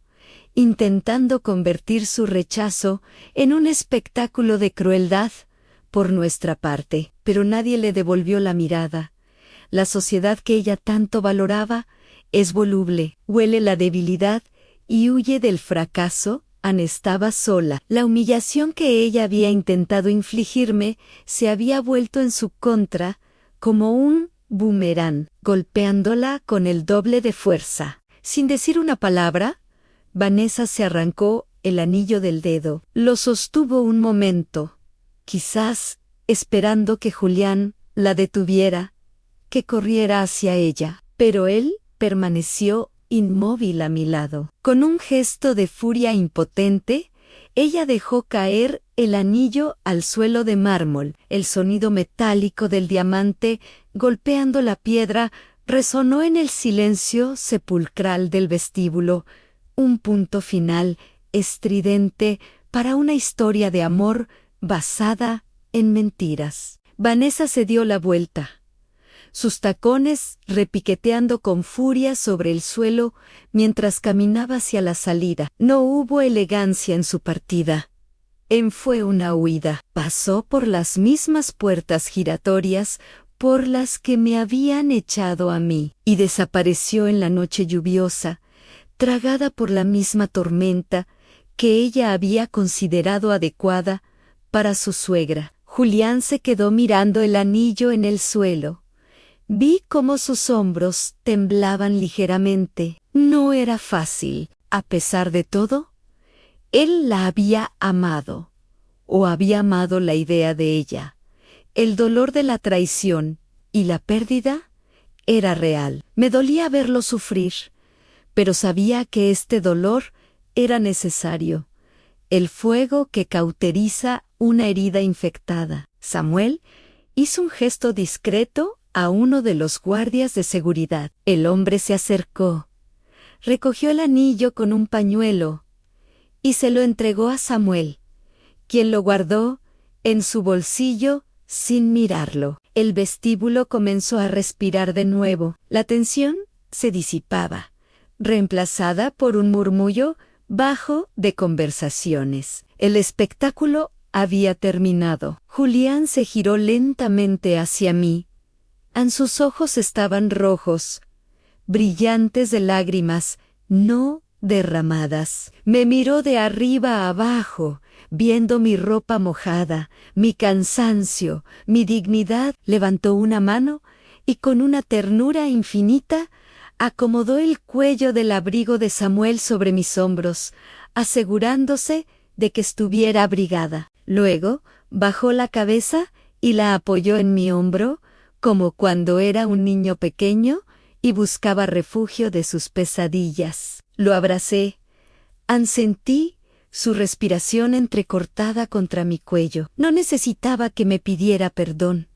intentando convertir su rechazo en un espectáculo de crueldad por nuestra parte. Pero nadie le devolvió la mirada. La sociedad que ella tanto valoraba es voluble, huele la debilidad y huye del fracaso. Anne estaba sola. La humillación que ella había intentado infligirme se había vuelto en su contra como un boomerang, golpeándola con el doble de fuerza. Sin decir una palabra, Vanessa se arrancó el anillo del dedo. Lo sostuvo un momento, quizás esperando que Julián la detuviera, que corriera hacia ella, pero él permaneció inmóvil a mi lado. Con un gesto de furia impotente, ella dejó caer el anillo al suelo de mármol. El sonido metálico del diamante golpeando la piedra resonó en el silencio sepulcral del vestíbulo, un punto final estridente para una historia de amor basada en mentiras. Vanessa se dio la vuelta, sus tacones repiqueteando con furia sobre el suelo mientras caminaba hacia la salida. No hubo elegancia en su partida. Fue una huida. Pasó por las mismas puertas giratorias por las que me habían echado a mí, y desapareció en la noche lluviosa, tragada por la misma tormenta que ella había considerado adecuada para su suegra. Julián se quedó mirando el anillo en el suelo. Vi cómo sus hombros temblaban ligeramente. No era fácil. A pesar de todo, él la había amado, o había amado la idea de ella. El dolor de la traición y la pérdida era real. Me dolía verlo sufrir, pero sabía que este dolor era necesario, el fuego que cauteriza una herida infectada. Samuel hizo un gesto discreto a uno de los guardias de seguridad. El hombre se acercó, recogió el anillo con un pañuelo y se lo entregó a Samuel, quien lo guardó en su bolsillo sin mirarlo. El vestíbulo comenzó a respirar de nuevo. La tensión se disipaba, reemplazada por un murmullo bajo de conversaciones. El espectáculo había terminado. Julián se giró lentamente hacia mí. Sus ojos estaban rojos, brillantes de lágrimas no derramadas. Me miró de arriba a abajo, viendo mi ropa mojada, mi cansancio, mi dignidad. Levantó una mano y con una ternura infinita acomodó el cuello del abrigo de Samuel sobre mis hombros, asegurándose de que estuviera abrigada. Luego bajó la cabeza y la apoyó en mi hombro, como cuando era un niño pequeño y buscaba refugio de sus pesadillas. Lo abracé. Sentí su respiración entrecortada contra mi cuello. No necesitaba que me pidiera perdón.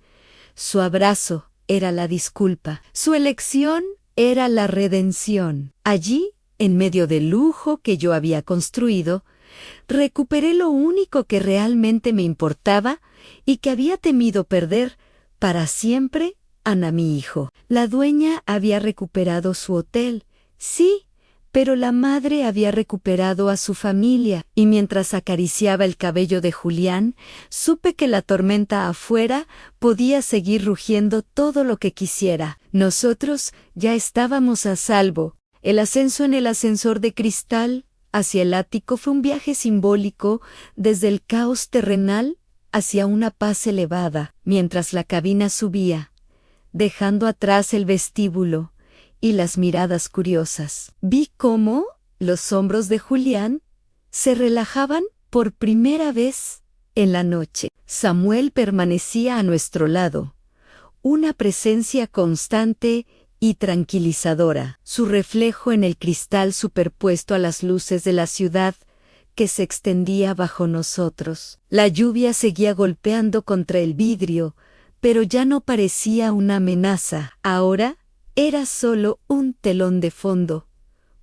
Su abrazo era la disculpa. Su elección era la redención. Allí, en medio del lujo que yo había construido, recuperé lo único que realmente me importaba y que había temido perder para siempre, Ana, mi hijo. La dueña había recuperado su hotel, sí, pero la madre había recuperado a su familia, y mientras acariciaba el cabello de Julián, supe que la tormenta afuera podía seguir rugiendo todo lo que quisiera. Nosotros ya estábamos a salvo. El ascenso en el ascensor de cristal hacia el ático fue un viaje simbólico desde el caos terrenal hacia una paz elevada, mientras la cabina subía, dejando atrás el vestíbulo y las miradas curiosas. Vi cómo los hombros de Julián se relajaban por primera vez en la noche. Samuel permanecía a nuestro lado, una presencia constante y tranquilizadora, su reflejo en el cristal superpuesto a las luces de la ciudad que se extendía bajo nosotros. La lluvia seguía golpeando contra el vidrio, pero ya no parecía una amenaza. Ahora era solo un telón de fondo,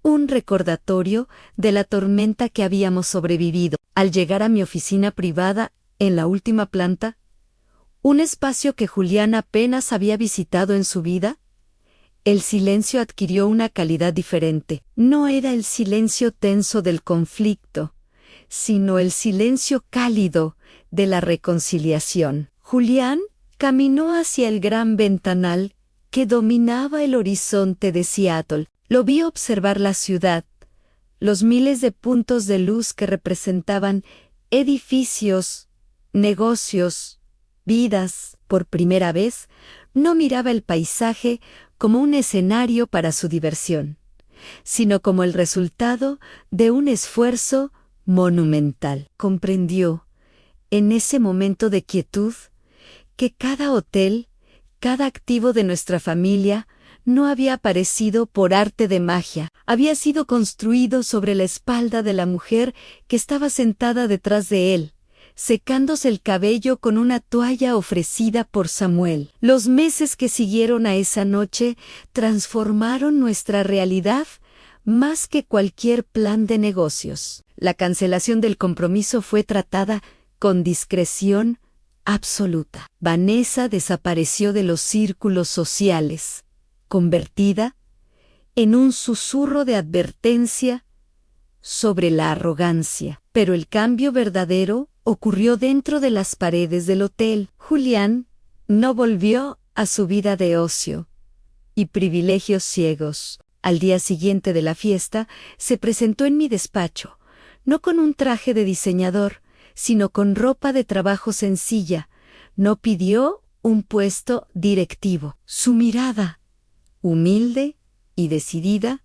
un recordatorio de la tormenta que habíamos sobrevivido. Al llegar a mi oficina privada, en la última planta, un espacio que Julián apenas había visitado en su vida, el silencio adquirió una calidad diferente. No era el silencio tenso del conflicto, sino el silencio cálido de la reconciliación. Julián caminó hacia el gran ventanal que dominaba el horizonte de Seattle. Lo vi observar la ciudad, los miles de puntos de luz que representaban edificios, negocios, vidas. Por primera vez, no miraba el paisaje como un escenario para su diversión, sino como el resultado de un esfuerzo monumental. Comprendió, en ese momento de quietud, que cada hotel, cada activo de nuestra familia, no había aparecido por arte de magia, había sido construido sobre la espalda de la mujer que estaba sentada detrás de él, secándose el cabello con una toalla ofrecida por Samuel. Los meses que siguieron a esa noche transformaron nuestra realidad más que cualquier plan de negocios. La cancelación del compromiso fue tratada con discreción absoluta. Vanessa desapareció de los círculos sociales, convertida en un susurro de advertencia sobre la arrogancia. Pero el cambio verdadero ocurrió dentro de las paredes del hotel. Julián no volvió a su vida de ocio y privilegios ciegos. Al día siguiente de la fiesta, se presentó en mi despacho, no con un traje de diseñador, sino con ropa de trabajo sencilla. No pidió un puesto directivo. Su mirada, humilde y decidida,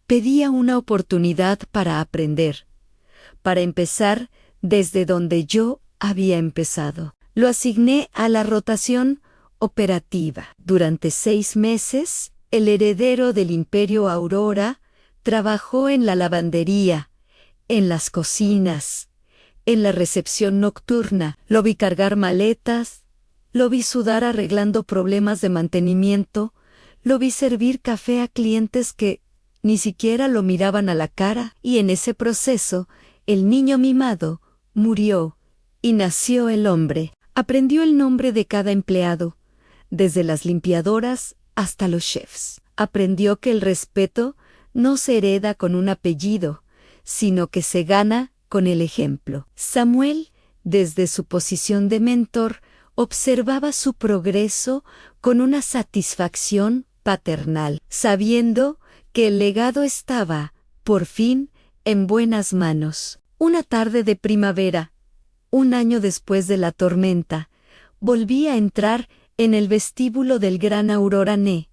pedía una oportunidad para aprender, para empezar desde donde yo había empezado. Lo asigné a la rotación operativa. Durante 6 meses, el heredero del Imperio Aurora trabajó en la lavandería, en las cocinas, en la recepción nocturna. Lo vi cargar maletas, lo vi sudar arreglando problemas de mantenimiento, lo vi servir café a clientes que ni siquiera lo miraban a la cara, y en ese proceso, el niño mimado murió y nació el hombre. Aprendió el nombre de cada empleado, desde las limpiadoras hasta los chefs. Aprendió que el respeto no se hereda con un apellido, sino que se gana con el ejemplo. Samuel, desde su posición de mentor, observaba su progreso con una satisfacción paternal, sabiendo que el legado estaba, por fin, en buenas manos. Una tarde de primavera, un año después de la tormenta, volví a entrar en el vestíbulo del Gran Aurora Ne.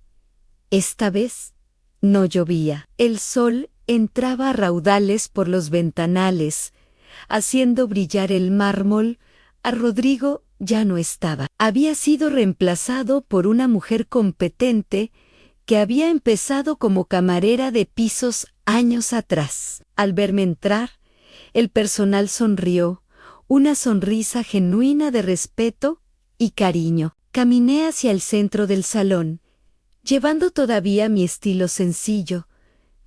Esta vez no llovía. El sol entraba a raudales por los ventanales, haciendo brillar el mármol. A Rodrigo ya no estaba. Había sido reemplazado por una mujer competente que había empezado como camarera de pisos años atrás. Al verme entrar, el personal sonrió, una sonrisa genuina de respeto y cariño. Caminé hacia el centro del salón, llevando todavía mi estilo sencillo,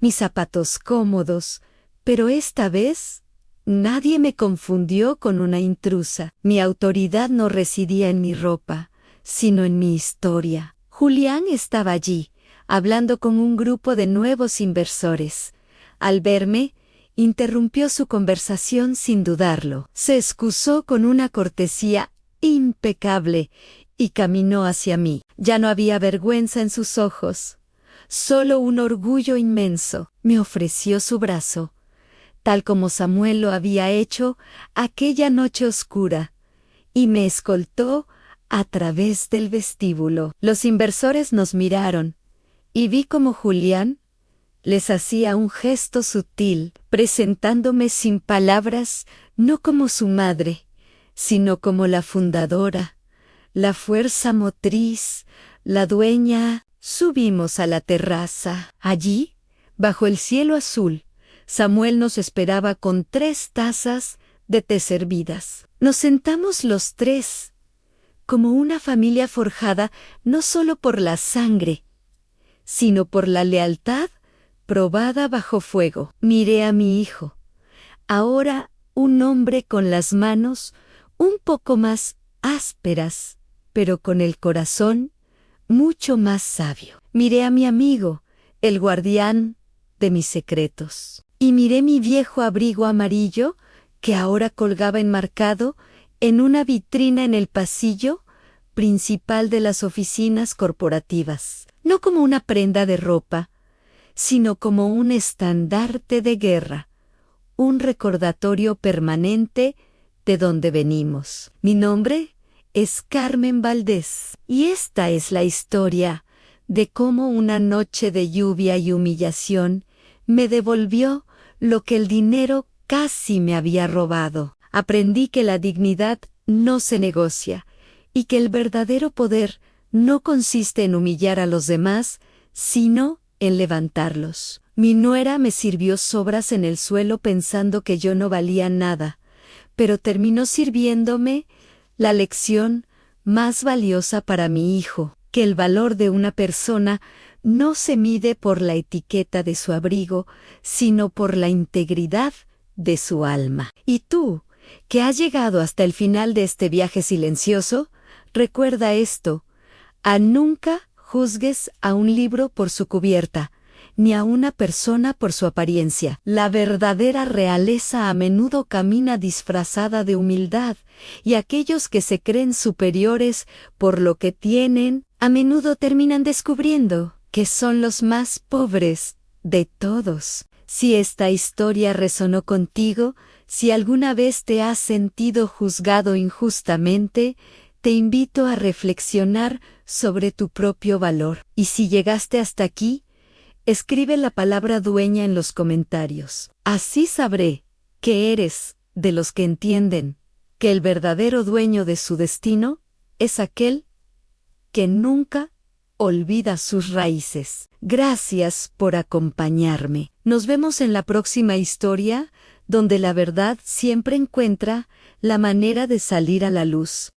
mis zapatos cómodos, pero esta vez nadie me confundió con una intrusa. Mi autoridad no residía en mi ropa, sino en mi historia. Julián estaba allí, hablando con un grupo de nuevos inversores. Al verme, interrumpió su conversación sin dudarlo. Se excusó con una cortesía impecable y caminó hacia mí. Ya no había vergüenza en sus ojos, solo un orgullo inmenso. Me ofreció su brazo, tal como Samuel lo había hecho aquella noche oscura, y me escoltó a través del vestíbulo. Los inversores nos miraron, y vi como Julián les hacía un gesto sutil, presentándome sin palabras, no como su madre, sino como la fundadora, la fuerza motriz, la dueña. Subimos a la terraza. Allí, bajo el cielo azul, Samuel nos esperaba con 3 tazas de té servidas. Nos sentamos los 3, como una familia forjada no solo por la sangre, sino por la lealtad probada bajo fuego. Miré a mi hijo, ahora un hombre con las manos un poco más ásperas, pero con el corazón mucho más sabio. Miré a mi amigo, el guardián de mis secretos. Y miré mi viejo abrigo amarillo, que ahora colgaba enmarcado en una vitrina en el pasillo principal de las oficinas corporativas. No como una prenda de ropa, sino como un estandarte de guerra, un recordatorio permanente de dónde venimos. Mi nombre es Carmen Valdés, y esta es la historia de cómo una noche de lluvia y humillación me devolvió lo que el dinero casi me había robado. Aprendí que la dignidad no se negocia y que el verdadero poder no consiste en humillar a los demás, sino en levantarlos. Mi nuera me sirvió sobras en el suelo pensando que yo no valía nada, pero terminó sirviéndome la lección más valiosa para mi hijo, que el valor de una persona no se mide por la etiqueta de su abrigo, sino por la integridad de su alma. Y tú, que has llegado hasta el final de este viaje silencioso, recuerda esto: nunca juzgues a un libro por su cubierta, ni a una persona por su apariencia. La verdadera realeza a menudo camina disfrazada de humildad, y aquellos que se creen superiores por lo que tienen, a menudo terminan descubriendo que son los más pobres de todos. Si esta historia resonó contigo, si alguna vez te has sentido juzgado injustamente, te invito a reflexionar sobre tu propio valor. Y si llegaste hasta aquí, escribe la palabra dueña en los comentarios. Así sabré que eres de los que entienden que el verdadero dueño de su destino es aquel que nunca olvida sus raíces. Gracias por acompañarme. Nos vemos en la próxima historia, donde la verdad siempre encuentra la manera de salir a la luz.